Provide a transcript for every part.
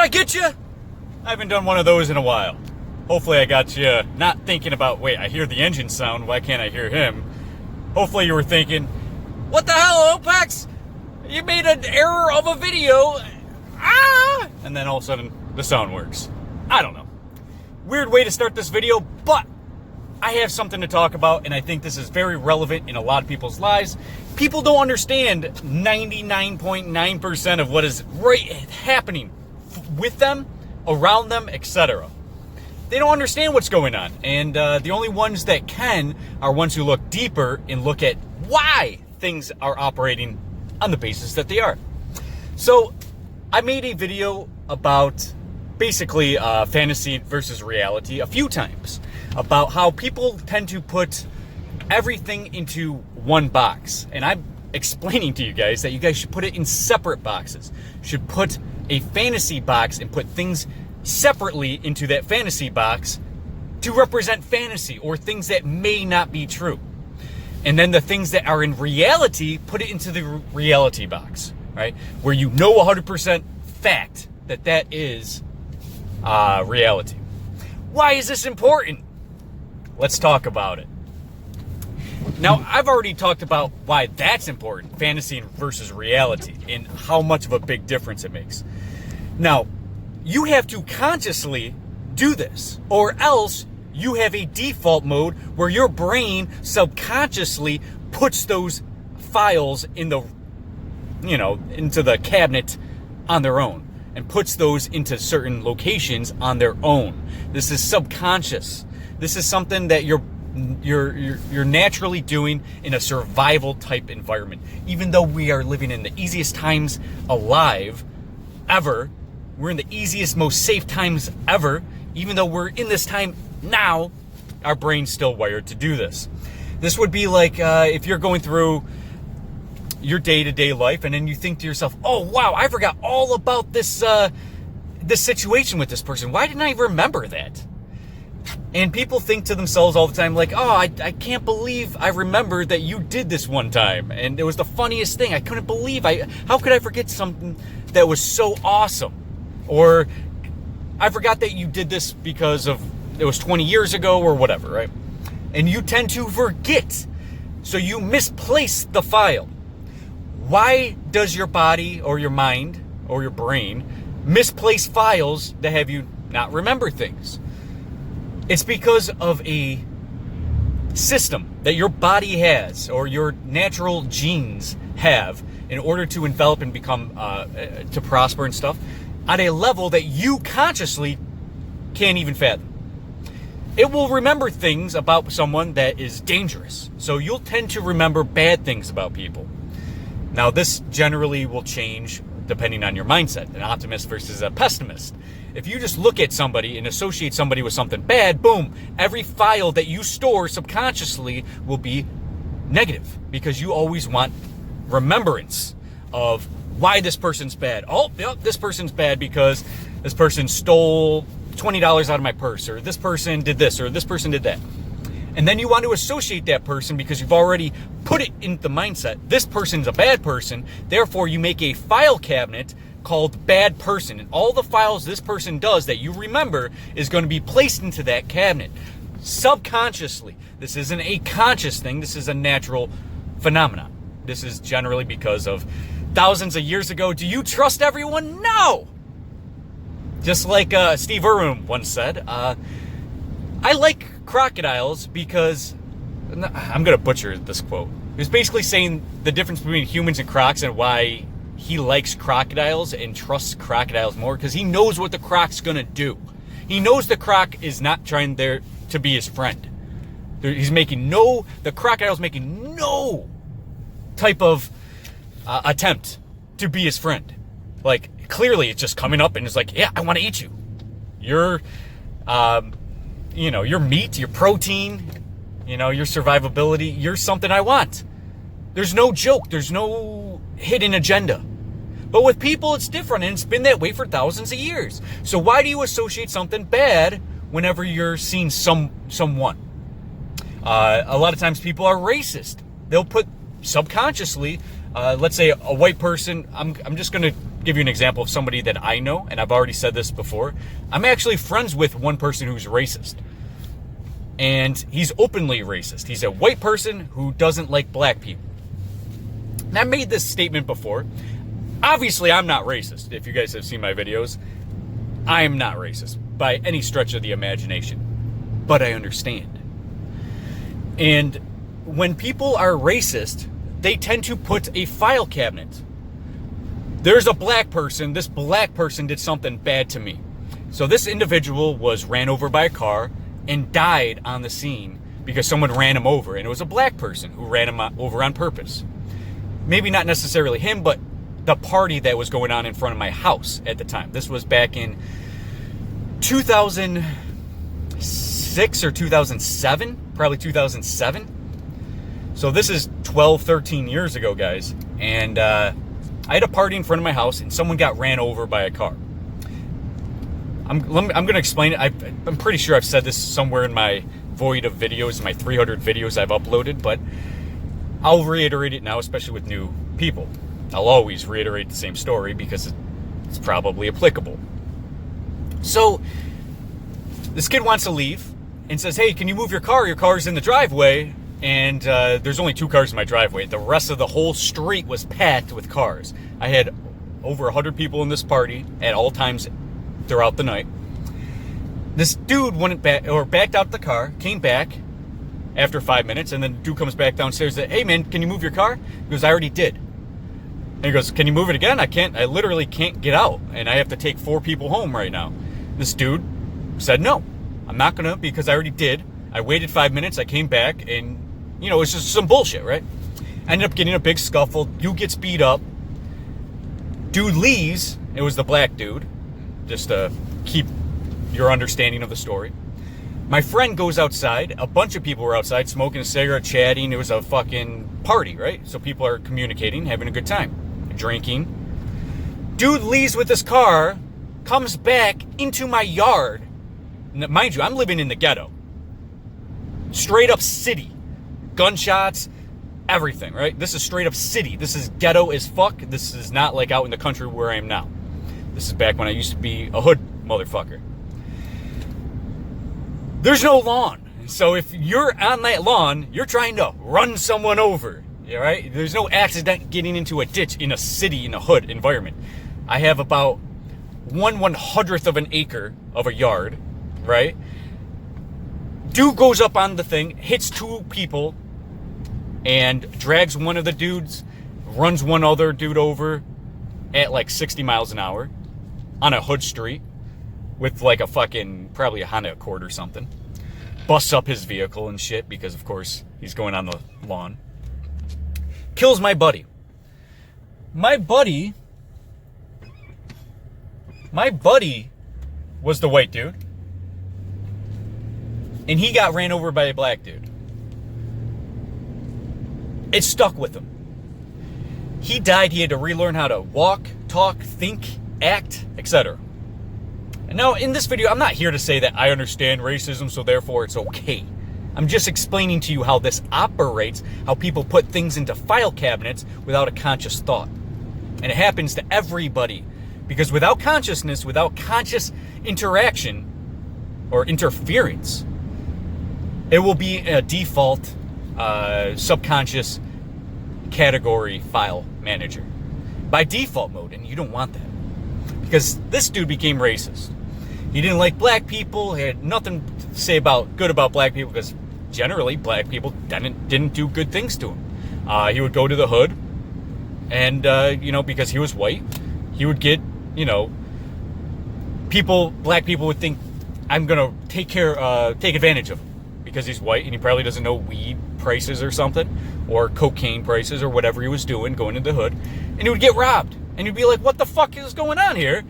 I get you? I haven't done one of those in a while. Hopefully I got you not thinking about, wait, I hear the engine sound, why can't I hear him? Hopefully you were thinking, what the hell, Opex? You made an error of a video. And then all of a sudden, the sound works. I don't know. Weird way to start this video, but I have something to talk about, and I think this is very relevant in a lot of people's lives. People don't understand 99.9% of what is happening with them, around them, etc. They don't understand what's going on, and the only ones that can are ones who look deeper and look at why things are operating on the basis that they are. So I made a video about basically fantasy versus reality a few times, about how people tend to put everything into one box. And I'm explaining to you guys that you guys should put it in separate boxes. Should put a fantasy box and put things separately into that fantasy box to represent fantasy or things that may not be true. And then the things that are in reality, put it into the reality box, right? Where you know 100% fact that that is reality. Why is this important? Let's talk about it. Now, I've already talked about why that's important, fantasy versus reality, and how much of a big difference it makes. Now, you have to consciously do this, or else you have a default mode where your brain subconsciously puts those files into the cabinet on their own and puts those into certain locations on their own. This is subconscious. This is something that you're naturally doing in a survival type environment. Even though we are living in the easiest times alive ever, we're in the easiest, most safe times ever. Even though we're in this time now, our brain's still wired to do this. This would be like if you're going through your day-to-day life and then you think to yourself, oh wow, I forgot all about this situation with this person. Why didn't I remember that? And people think to themselves all the time, like, oh, I can't believe I remembered that you did this one time. And it was the funniest thing. I couldn't believe how could I forget something that was so awesome? Or I forgot that you did this because it was 20 years ago or whatever, right? And you tend to forget. So you misplace the file. Why does your body or your mind or your brain misplace files that have you not remember things? It's because of a system that your body has or your natural genes have in order to envelop and become, to prosper and stuff at a level that you consciously can't even fathom. It will remember things about someone that is dangerous. So you'll tend to remember bad things about people. Now, this generally will change depending on your mindset, an optimist versus a pessimist. If you just look at somebody and associate somebody with something bad, boom, every file that you store subconsciously will be negative because you always want remembrance of why this person's bad. Oh, yep, this person's bad because this person stole $20 out of my purse, or this person did this, or this person did that. And then you want to associate that person because you've already put it in the mindset. This person's a bad person. Therefore, you make a file cabinet called bad person. And all the files this person does that you remember is going to be placed into that cabinet subconsciously. This isn't a conscious thing. This is a natural phenomenon. This is generally because of thousands of years ago. Do you trust everyone? No! Just like Steve Irwin once said, I like crocodiles because, I'm going to butcher this quote. He was basically saying the difference between humans and crocs and why he likes crocodiles and trusts crocodiles more, because he knows what the croc's going to do. He knows the croc is not trying there to be his friend. The crocodile's making no type of attempt to be his friend. Like, clearly it's just coming up and it's like, yeah, I want to eat you. Your meat, your protein, your survivability, you're something I want. There's no joke. There's no hidden agenda. But with people, it's different, and it's been that way for thousands of years. So why do you associate something bad whenever you're seeing someone? A lot of times people are racist. They'll put subconsciously, let's say a white person, I'm just going to give you an example of somebody that I know, and I've already said this before. I'm actually friends with one person who's racist. And he's openly racist. He's a white person who doesn't like black people. And I made this statement before. Obviously, I'm not racist. If you guys have seen my videos, I am not racist by any stretch of the imagination. But I understand. And when people are racist, they tend to put a file cabinet. There's a black person. This black person did something bad to me. So this individual was ran over by a car and died on the scene because someone ran him over. And it was a black person who ran him over on purpose. Maybe not necessarily him, but the party that was going on in front of my house at the time. This was back in 2006 or 2007, probably 2007. So this is 12, 13 years ago, guys. And I had a party in front of my house and someone got ran over by a car. I'm going to explain it. I'm pretty sure I've said this somewhere in my void of videos, my 300 videos I've uploaded, but I'll reiterate it now, especially with new people. I'll always reiterate the same story because it's probably applicable. So this kid wants to leave and says, hey, can you move your car? Your car's in the driveway. And there's only 2 cars in my driveway. The rest of the whole street was packed with cars. I had over 100 people in this party at all times throughout the night. This dude went back or backed out the car, came back after 5 minutes, and then the dude comes back downstairs and said, hey man, can you move your car? He goes, I already did. And he goes, can you move it again? I literally can't get out, and I have to take 4 people home right now. This dude said, no, I'm not gonna, because I already did. I waited 5 minutes, I came back, and it's just some bullshit, right? I ended up getting a big scuffle. Dude gets beat up. Dude leaves. It was the black dude. Just to keep your understanding of the story. My friend goes outside. A bunch of people were outside smoking a cigarette, chatting. It was a fucking party, right? So people are communicating, having a good time, drinking. Dude leaves with his car, comes back into my yard. Mind you, I'm living in the ghetto. Straight up city. Gunshots, everything, right? This is straight up city. This is ghetto as fuck. This is not like out in the country where I am now. This is back when I used to be a hood motherfucker. There's no lawn. So if you're on that lawn, you're trying to run someone over, right? There's no accident getting into a ditch in a city, in a hood environment. I have about 1/100th of an acre of a yard, right? Dude goes up on the thing, hits 2 people, and drags one of the dudes, runs one other dude over at like 60 miles an hour on a hood street with like a fucking, probably a Honda Accord or something. Busts up his vehicle and shit because, of course, he's going on the lawn. Kills my buddy. My buddy was the white dude. And he got ran over by a black dude. It stuck with him. He died. He had to relearn how to walk, talk, think, act, etc. And now, in this video, I'm not here to say that I understand racism, so therefore it's okay. I'm just explaining to you how this operates, how people put things into file cabinets without a conscious thought. And it happens to everybody. Because without consciousness, without conscious interaction or interference, it will be a default subconscious category file manager by default mode, and you don't want that because this dude became racist. He didn't like black people. He had nothing to say good about black people because generally black people didn't do good things to him. He would go to the hood, and because he was white, he would get black people would think I'm gonna take advantage of him. Because he's white and he probably doesn't know weed prices or something, or cocaine prices or whatever he was doing, going into the hood, and he would get robbed. And you'd be like, what the fuck is going on here?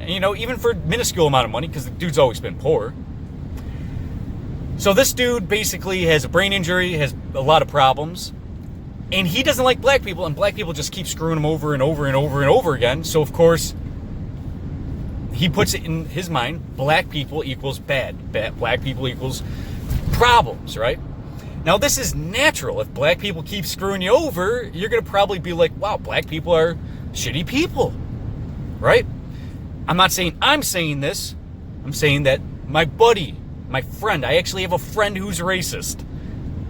Even for a minuscule amount of money, because the dude's always been poor. So this dude basically has a brain injury, has a lot of problems, and he doesn't like black people, and black people just keep screwing him over and over and over and over again. So of course, he puts it in his mind, black people equals bad. Black people equals problems, right? Now this is natural. If black people keep screwing you over, you're going to probably be like, wow, black people are shitty people. right? I'm not saying I'm saying this. I'm saying that my buddy, my friend, I actually have a friend who's racist.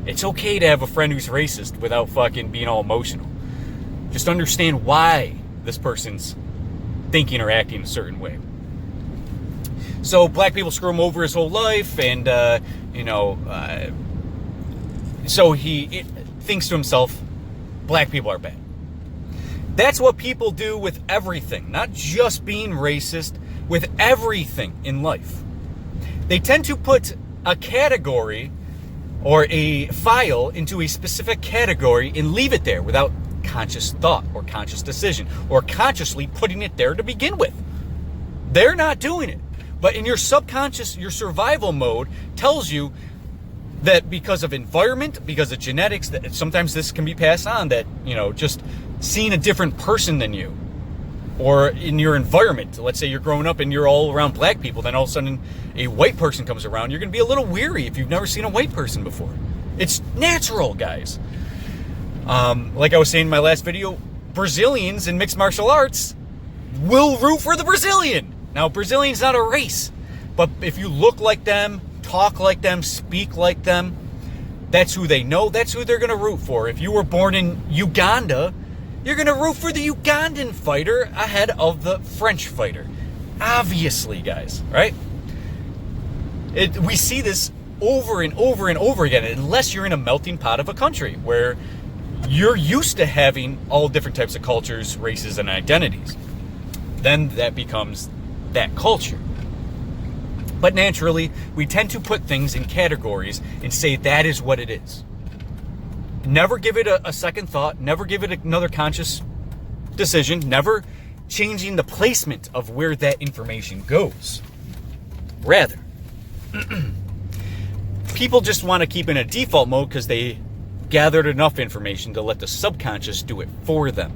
It's okay to have a friend who's racist without fucking being all emotional. Just understand why this person's thinking or acting a certain way. So black people screw him over his whole life, and so he thinks to himself, black people are bad. That's what people do with everything, not just being racist, with everything in life. They tend to put a category or a file into a specific category and leave it there without conscious thought or conscious decision or consciously putting it there to begin with. They're not doing it. But in your subconscious, your survival mode tells you that because of environment, because of genetics, that sometimes this can be passed on, that, just seeing a different person than you, or in your environment. Let's say you're growing up and you're all around black people, then all of a sudden a white person comes around, you're going to be a little weary if you've never seen a white person before. It's natural, guys. Like I was saying in my last video, Brazilians in mixed martial arts will root for the Brazilian. Now, Brazilian's not a race, but if you look like them, talk like them, speak like them, that's who they know, that's who they're going to root for. If you were born in Uganda, you're going to root for the Ugandan fighter ahead of the French fighter. Obviously, guys, right? We see this over and over and over again, unless you're in a melting pot of a country where you're used to having all different types of cultures, races, and identities. Then that becomes that culture. But naturally, we tend to put things in categories and say that is what it is. Never give it a second thought, never give it another conscious decision, never changing the placement of where that information goes. Rather, people just want to keep in a default mode because they gathered enough information to let the subconscious do it for them.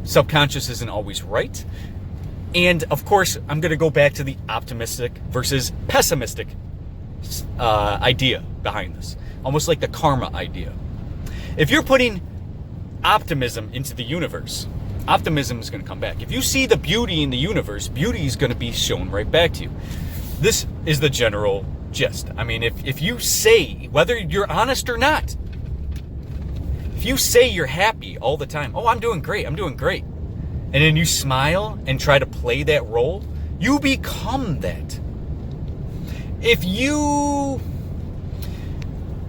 Subconscious isn't always right. And of course, I'm going to go back to the optimistic versus pessimistic idea behind this. Almost like the karma idea. If you're putting optimism into the universe, optimism is going to come back. If you see the beauty in the universe, beauty is going to be shown right back to you. This is the general gist. I mean, if you say, whether you're honest or not, if you say you're happy all the time, oh, I'm doing great, and then you smile and try to play that role, you become that.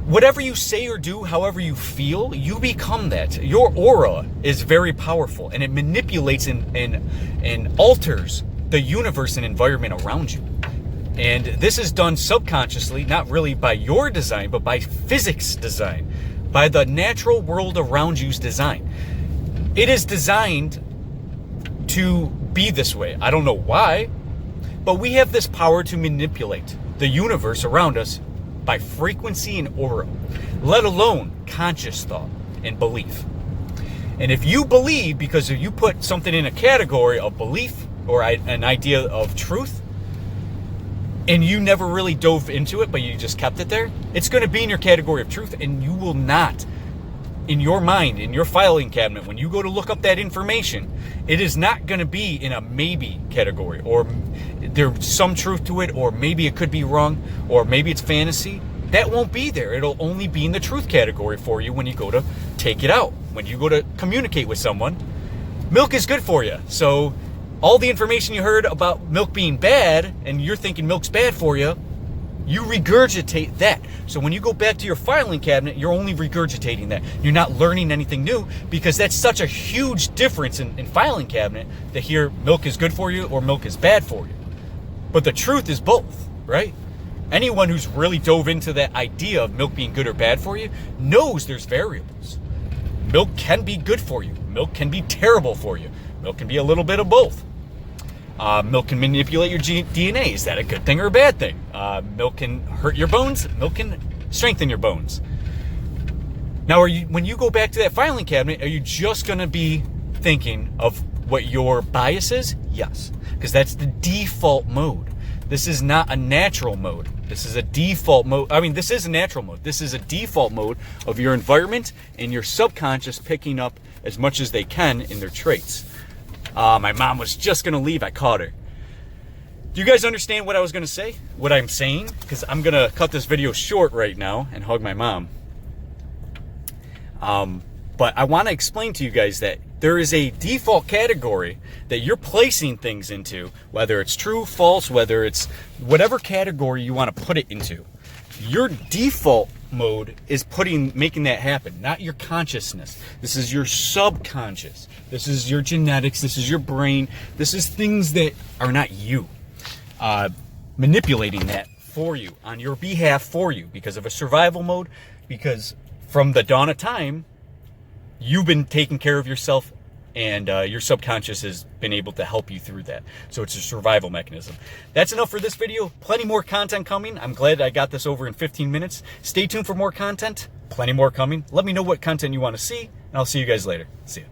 Whatever you say or do, however you feel, you become that. Your aura is very powerful, and it manipulates and alters the universe and environment around you. And this is done subconsciously, not really by your design, but by physics design, by the natural world around you's design. It is designed to be this way. I don't know why, but we have this power to manipulate the universe around us by frequency and aura, let alone conscious thought and belief. And if you believe because you put something in a category of belief or an idea of truth, and you never really dove into it, but you just kept it there, it's going to be in your category of truth, and you will not, in your mind, in your filing cabinet, when you go to look up that information, it is not going to be in a maybe category, or there's some truth to it, or maybe it could be wrong, or maybe it's fantasy. That won't be there. It'll only be in the truth category for you when you go to take it out. When you go to communicate with someone, milk is good for you. So all the information you heard about milk being bad, and you're thinking milk's bad for you, you regurgitate that. So when you go back to your filing cabinet, you're only regurgitating that. You're not learning anything new, because that's such a huge difference in filing cabinet to hear milk is good for you or milk is bad for you. But the truth is both, right? Anyone who's really dove into that idea of milk being good or bad for you knows there's variables. Milk can be good for you. Milk can be terrible for you. Milk can be a little bit of both. Milk can manipulate your DNA. Is that a good thing or a bad thing? Milk can hurt your bones. Milk can strengthen your bones. Now, when you go back to that filing cabinet, are you just going to be thinking of what your bias is? Yes, because that's the default mode. This is not a natural mode. This is a default mode. I mean, this is a natural mode. This is a default mode of your environment and your subconscious picking up as much as they can in their traits. My mom was just gonna leave. I caught her. Do you guys understand what I was gonna say? What I'm saying? Because I'm gonna cut this video short right now and hug my mom. But I want to explain to you guys that there is a default category that you're placing things into, whether it's true, false, whether it's whatever category you want to put it into. Your default mode is making that happen, not your consciousness. This is your subconscious. This is your genetics. This is your brain. This is things that are not you. Manipulating that for you, on your behalf for you, because of a survival mode, because from the dawn of time, you've been taking care of yourself, and your subconscious has been able to help you through that. So it's a survival mechanism. That's enough for this video. Plenty more content coming. I'm glad I got this over in 15 minutes. Stay tuned for more content. Plenty more coming. Let me know what content you want to see, and I'll see you guys later. See ya.